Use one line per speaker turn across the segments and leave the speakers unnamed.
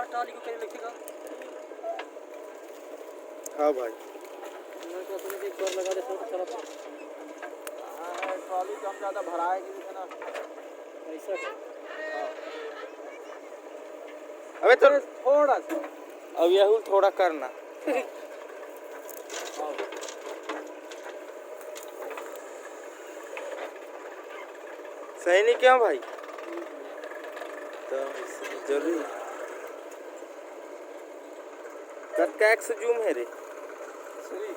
हाँ ट्रॉली को कहीं लिखेगा।
हाँ भाई
मैं तो अपने एक बार लगा देता हूँ चला।
हाँ ट्रॉली कम ज़्यादा भराएगी है ना
ऐसा है।
अबे तो थोड़ा सा अब यह थोड़ा करना सही नहीं क्या भाई तो जरूरी कैक्स जूम है रे सही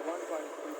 1.3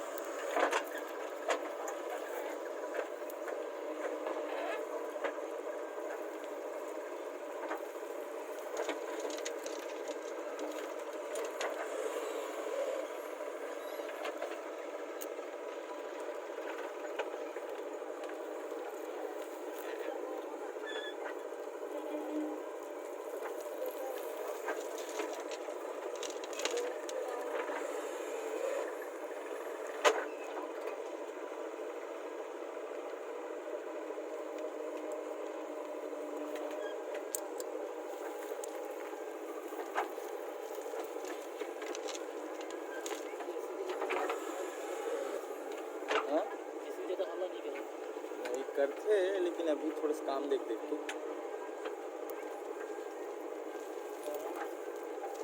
करते हैं लेकिन अभी थोड़ा सा काम देख देख के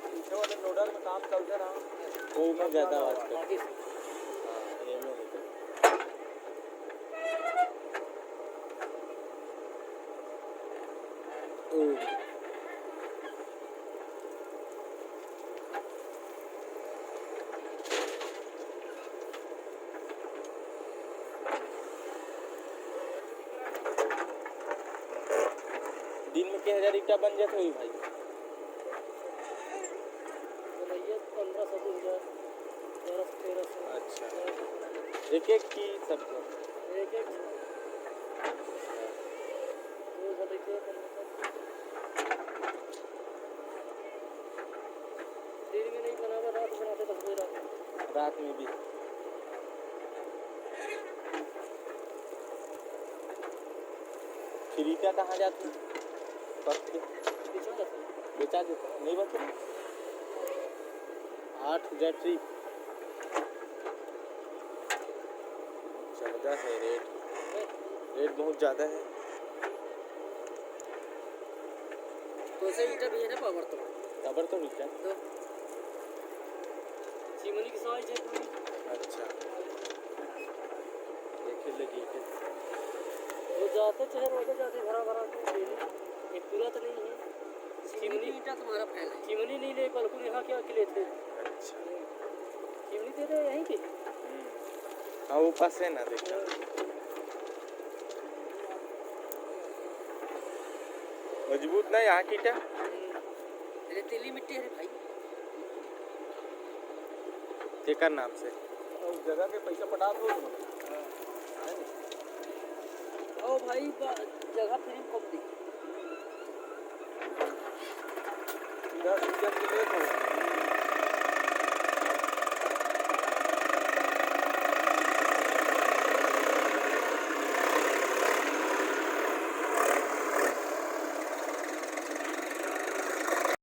पीछे वाले लोडर में काम चलते रहा वो में ज़्यादा आवाज़ कर हाँ ये में नहीं दिन में 1000 ईटा बन जाते हुई भाई
1500
अच्छा एक एक की सब
एक दिन में नहीं बना रात बनाते 10 बजे
रात में भी फिर ईटा कहाँ जाती बेचा देते नहीं बचे 8000 ट्री ज़्यादा है रेट बहुत ज़्यादा है
तो से ईटा भी है ना पावर
तो ईटा
तो चिमनी की साइज है पूरी
अच्छा देखे लगी
वो जाते चाहे रोज जाते भरा के ये पूरा तो नहीं है चिमनी ईटा तुम्हारा फैल है चिमनी नहीं ले बल्कि यहाँ क्या अकेले थे
अच्छा
चिमनी तेरे यहीं की
हाँ वो पास है ना देखा मजबूत ना यहाँ की ईटा
रेतीली मिट्टी है भाई
तेकर नाम से उस जगह के पैसा पटा दो
ओ भाई जगह फ्री कम दी
इधर